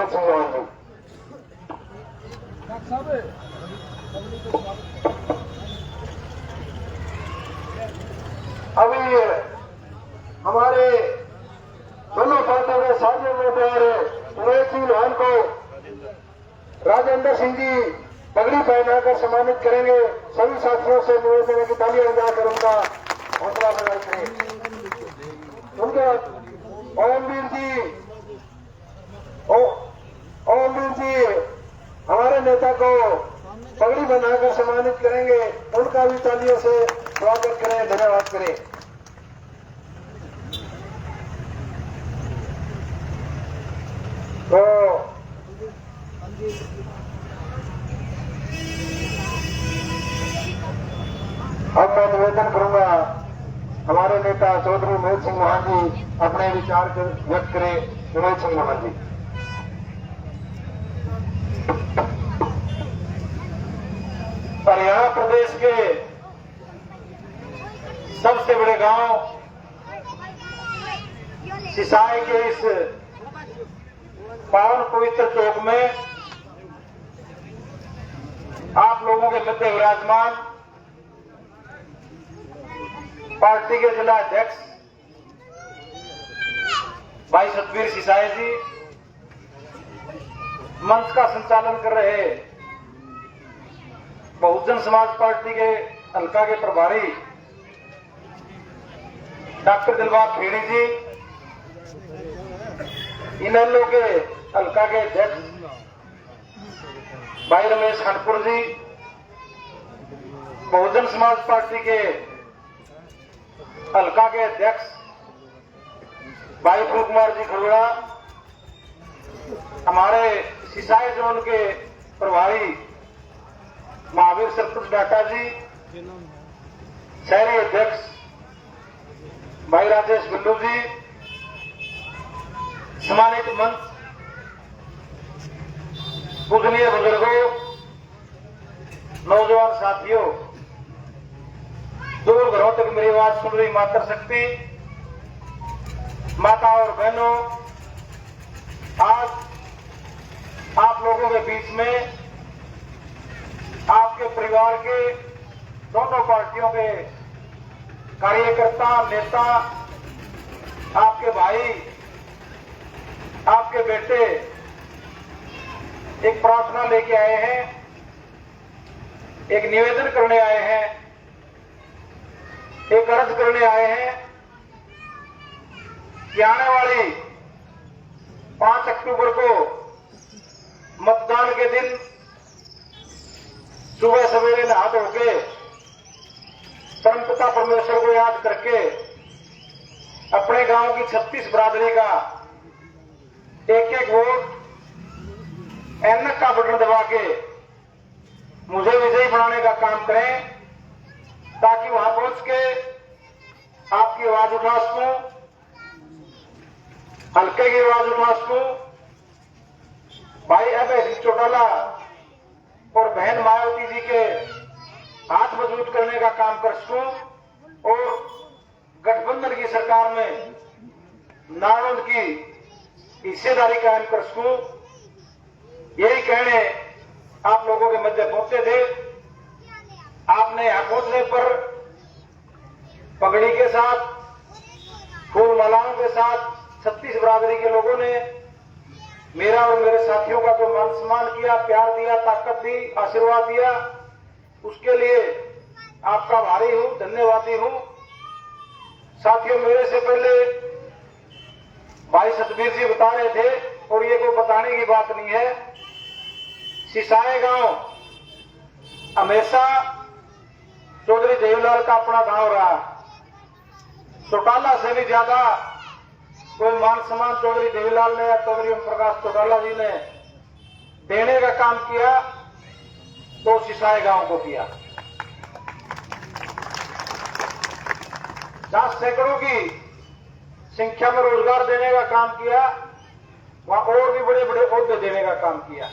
विनोद सिंह मोहन जी। अभी हमारे दोनों पार्टियों के साझे उम्मीदवार विनोद सिंह मोहन को राजेंद्र सिंह जी पगड़ी पहनाकर सम्मानित करेंगे। सभी साथियों से निवेदन है कि तालियां बजाकर उनका हौसला अफजाई करें। उनके ओमवीर जी हमारे नेता को पगड़ी बनाकर सम्मानित करेंगे। उनका भी तालियों से स्वागत करें, धन्यवाद करें। तो अब मैं निवेदन करूंगा हमारे नेता चौधरी विनोद सिंह मोहन जी अपने विचार व्यक्त करें। विनोद सिंह मोहन जी। हरियाणा प्रदेश के सबसे बड़े गांव सिसाई के इस पावन पवित्र चौक में आप लोगों के मध्य विराजमान पार्टी के जिला अध्यक्ष भाई सतवीर सिसाई जी, मंच का संचालन कर रहे बहुजन समाज पार्टी के हल्का के प्रभारी डॉक्टर दिलबाग खेड़ी जी, इनेलो के हल्का के अध्यक्ष भाई रमेश खंडपुर जी, बहुजन समाज पार्टी के हल्का के अध्यक्ष भाई प्रेम कुमार जी खड़ोड़ा, हमारे सिसाई जोन के प्रभारी महावीर सरपंच डाटा जी, शहरी अध्यक्ष भाई राजेश बिल्लू जी, सम्मानित मंच, पूजनीय बुजुर्गों, नौजवान साथियों, दूर घरों तक मेरी आवाज सुन रही मातर शक्ति माता और बहनों, आज आप लोगों के बीच में आपके परिवार के दोनों पार्टियों के कार्यकर्ता, नेता, आपके भाई, आपके बेटे एक प्रार्थना लेके आए हैं, एक निवेदन करने आए हैं, एक अर्ज करने आए हैं कि आने वाली 5 अक्टूबर को मतदान के दिन सुबह सवेरे नहा धो के परमपिता परमेश्वर को याद करके अपने गांव की 36 बरादरी का एक वोट एनक का बटन दबा के मुझे विजयी बनाने का काम करें, ताकि वहां पहुंच के आपकी आवाज उठा सकूं, हल्के की आवाज उठा सकूं, भाई अभय सिंह चौटाला और बहन मायावती जी के हाथ मजबूत करने का काम कर सकूं और गठबंधन की सरकार में नारद की हिस्सेदारी कायम कर सकूं। यही कहने आप लोगों के मध्य पहुंचे थे। आपने यहां पहुंचने पर पगड़ी के साथ, फूल मालाओं के साथ 36 बरादरी के लोगों ने मेरा और मेरे साथियों का जो मान सम्मान किया, प्यार दिया, ताकत दी, आशीर्वाद दिया, उसके लिए आपका आभारी हूं, धन्यवादी हूं। साथियों, मेरे से पहले भाई सतवीर जी बता रहे थे और ये कोई बताने की बात नहीं है, सिसाई गांव हमेशा चौधरी देवीलाल का अपना गांव रहा। चौटाला से भी ज्यादा कोई मान सम्मान चौधरी देवीलाल ने या चौधरी ओम प्रकाश चौटाला जी ने देने का काम किया तो सिसाई गांव को किया। जहां सैकड़ों की संख्या में रोजगार देने का काम किया, वहां और भी बड़े बड़े ओहदे देने का काम किया।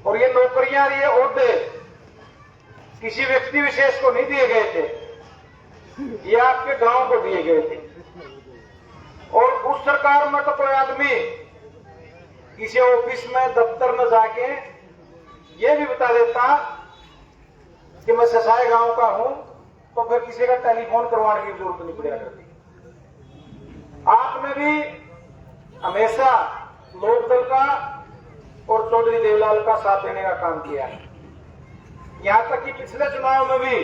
और ये नौकरियां, ये ओहदे किसी व्यक्ति विशेष को नहीं दिए गए थे, ये आपके गांव को दिए गए थे। और उस सरकार में तो कोई आदमी किसी ऑफिस में दफ्तर में जाके ये भी बता देता कि मैं ससाए गांव का हूं, तो फिर किसी का टेलीफोन करवाने की जरूरत नहीं पड़ा करती। आपने भी हमेशा लोकदल का और चौधरी देवलाल का साथ देने का काम किया है। यहां तक कि पिछले चुनाव में भी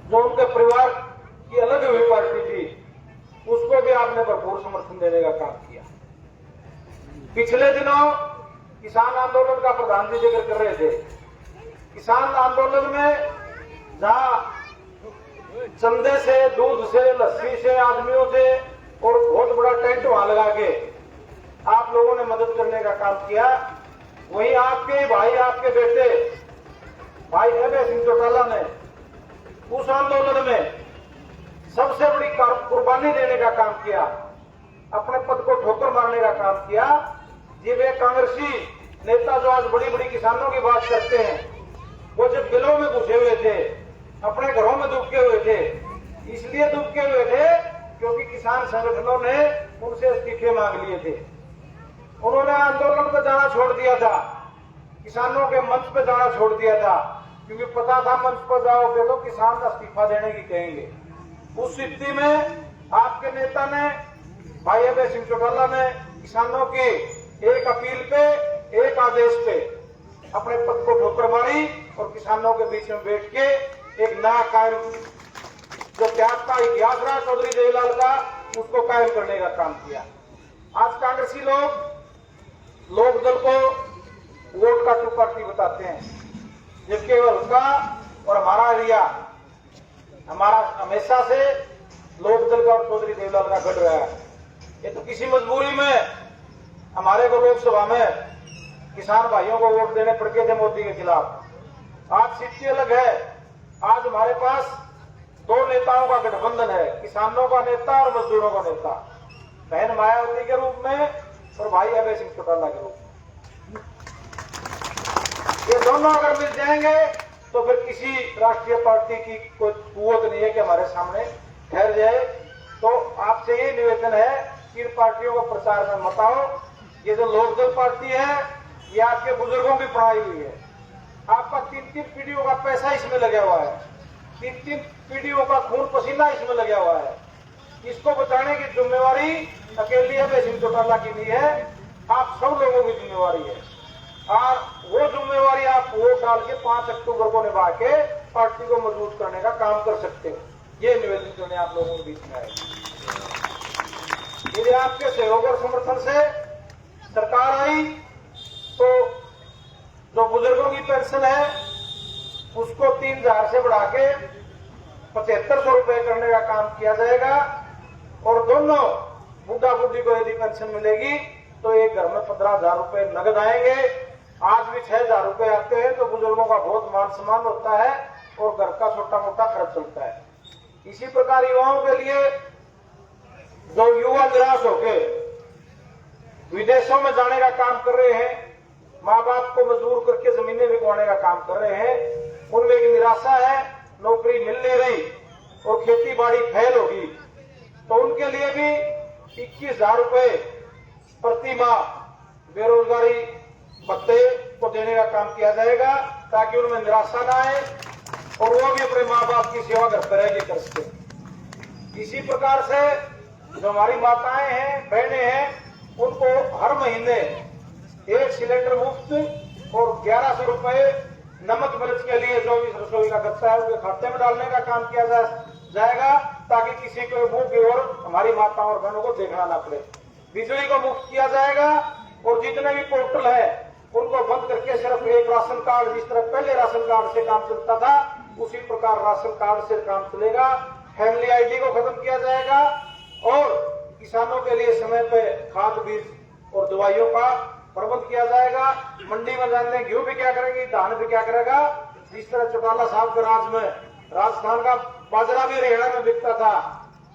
जो उनके परिवार की अलग हुई पार्टी थी, उसको भी आपने भरपूर समर्थन देने का काम किया। पिछले दिनों किसान आंदोलन का प्रधान जी जिक्र कर रहे थे। किसान आंदोलन में जहां चंदे से, दूध से, लस्सी से, आदमियों से और बहुत बड़ा टेंट वहां लगा के आप लोगों ने मदद करने का काम किया, वहीं आपके भाई, आपके बेटे भाई अभय सिंह चौटाला ने उस आंदोलन में सबसे बड़ी कुर्बानी देने का काम किया, अपने पद को ठोकर मारने का काम किया। ये वे कांग्रेसी नेता जो आज बड़ी बड़ी किसानों की बात करते हैं, वो जब बिलों में घुसे हुए थे, अपने घरों में दुबके हुए थे, इसलिए दुबके हुए थे क्योंकि किसान संगठनों ने उनसे इस्तीफे मांग लिए थे। उन्होंने आंदोलन पर जाना छोड़ दिया था, किसानों के मंच पर जाना छोड़ दिया था, क्योंकि पता था मंच पर जाओगे तो किसान इस्तीफा देने की कहेंगे। उस स्थिति में आपके नेता ने, भाई अभय सिंह चौटाला ने, किसानों की एक अपील पे, एक आदेश पे अपने पद को ठोकर मारी और किसानों के बीच में बैठ के एक नया कायम, जो त्याग का इतिहास रहा चौधरी देवलाल का, उसको कायम करने का काम किया। आज कांग्रेसी लोग लोकदल को वोट का टू पार्टी बताते हैं, जबकि उनका और हमारा एरिया, हमारा हमेशा से लोकदल का और चौधरी देवलाल का गढ़ रहा है। ये तो किसी मजबूरी में हमारे को लोकसभा में किसान भाइयों को वोट देने पड़ गए थे मोदी के खिलाफ। आज स्थिति अलग है। आज हमारे पास दो नेताओं का गठबंधन है, किसानों का नेता और मजदूरों का नेता, बहन मायावती के रूप में और भाई अभय सिंह चौटाला के रूप में। ये दोनों अगर मिल जाएंगे तो फिर किसी राष्ट्रीय पार्टी की कोई कुव्वत नहीं है कि हमारे सामने ठहर जाए। तो आपसे ये निवेदन है कि इन पार्टियों को प्रचार में मत आओ। ये जो लोकदल पार्टी है, ये आपके बुजुर्गों की पढ़ाई हुई है। आपका 3-3 पीढ़ियों का पैसा इसमें लगा हुआ है, 3-3 पीढ़ियों का खून पसीना इसमें लगा हुआ है। इसको बचाने की जिम्मेवारी अकेली अभय सिंह चौटाला की नहीं है, आप सब लोगों की जिम्मेवारी है। और वो जिम्मेवारी आप वोट डाल के 5 अक्टूबर को निभा के पार्टी को मजबूत करने का काम कर सकते हो। ये निवेदन करने आप लोगों के बीच में आए। यदि आपके सहयोग और समर्थन से सरकार आई तो जो बुजुर्गों की पेंशन है उसको 3000 से बढ़ा के 7500 रुपए करने का काम किया जाएगा। और दोनों बुढ़ा बुढ़ी को यदि पेंशन मिलेगी तो एक घर में 15,000 रुपए नगद आएंगे। आज भी 6,000 रुपए आते हैं तो बुजुर्गों का बहुत मान सम्मान होता है और घर का छोटा मोटा खर्च चलता है। इसी प्रकार युवाओं के लिए, जो युवा निराश होके विदेशों में जाने का काम कर रहे हैं, माँ बाप को मजबूर करके जमीनें बिकवाने का काम कर रहे हैं, उनमें एक निराशा है, नौकरी मिल नहीं रही और खेती बाड़ी फेल होगी, तो उनके लिए भी 21,000 रुपए प्रति माह बेरोजगारी भत्ते को देने का काम किया जाएगा, ताकि उनमें निराशा न आए और वो भी अपने माँ बाप की सेवा घर पर रह के कर सके। इसी प्रकार से जो हमारी माताएं हैं, बहनें हैं, उनको हर महीने 1 सिलेंडर मुफ्त और 1100 रुपए नमक मिर्च के लिए जो भी रसोई का खर्चा है उनके खाते में डालने का काम किया जाएगा, ताकि किसी को मुंह की ओर हमारी माताओं और बहनों को देखना ना पड़े। बिजली को मुफ्त किया जाएगा और जितने भी पोर्टल है उनको बंद करके सिर्फ एक राशन कार्ड, जिस तरह पहले राशन कार्ड से काम चलता था उसी प्रकार राशन कार्ड से काम चलेगा। फैमिली आईडी को खत्म किया जाएगा और किसानों के लिए समय पे खाद, बीज और दवाइयों का प्रबंध किया जाएगा। मंडी में जानते हैं गेहूं भी क्या करेंगे, धान भी क्या करेगा। जिस तरह चौटाला साहब के राज में राजस्थान का बाजरा भी हरियाणा में बिकता था,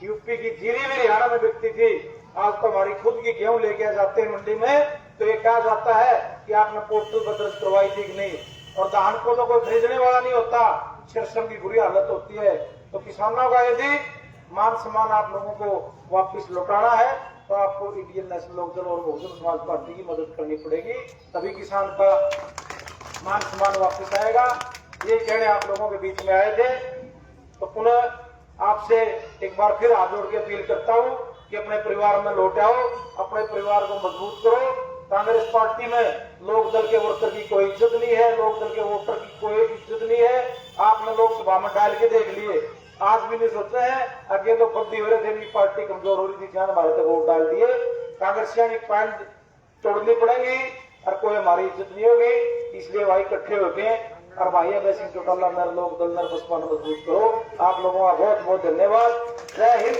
यूपी की जीरी भी हरियाणा में बिकती थी, आज तो हमारी खुद की गेहूं लेके जाते हैं मंडी में तो ये कहा जाता है कि आपने पोस्टल पर दर्ज करवाई थी कि नहीं। और धान को तो कोई खरीदने वाला नहीं होता, श्रम की बुरी हालत होती है। तो किसानों का यदि मान सम्मान आप लोगों को वापस लौटाना है तो आपको इंडियन नेशनल लोकदल और बहुजन समाज पार्टी की मदद करनी पड़ेगी, तभी किसान का मान सम्मान वापस आएगा। ये कहने आप लोगों के बीच में आए थे, तो पुनः आपसे एक बार फिर हाथ जोड़ के अपील करता हूं कि अपने परिवार में लौट आओ, अपने परिवार को मजबूत करो। कांग्रेस पार्टी में लोकदल के वर्कर की कोई इज्जत नहीं है, लोकदल के वोटर की कोई इज्जत नहीं है। आपने लोकसभा में डाल के देख लिए, आज भी नहीं सोचते हैं। आगे तो बद्दी हो रहे थे, पार्टी कमजोर हो रही थी, जान हमारे तक वोट डाल दिए। कांग्रेसियां की पैंट तोड़नी पड़ेगी और कोई हमारी इज्जत नहीं होगी। इसलिए भाई इकट्ठे होके और भाई अभय सिंह चौटाला नर लोकदल नर बसपा मजबूत करो। आप लोगों का बहुत बहुत धन्यवाद। जय हिंद,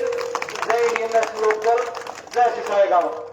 जय इंडियन नेशनल लोकदल, जय सिपाही गांव।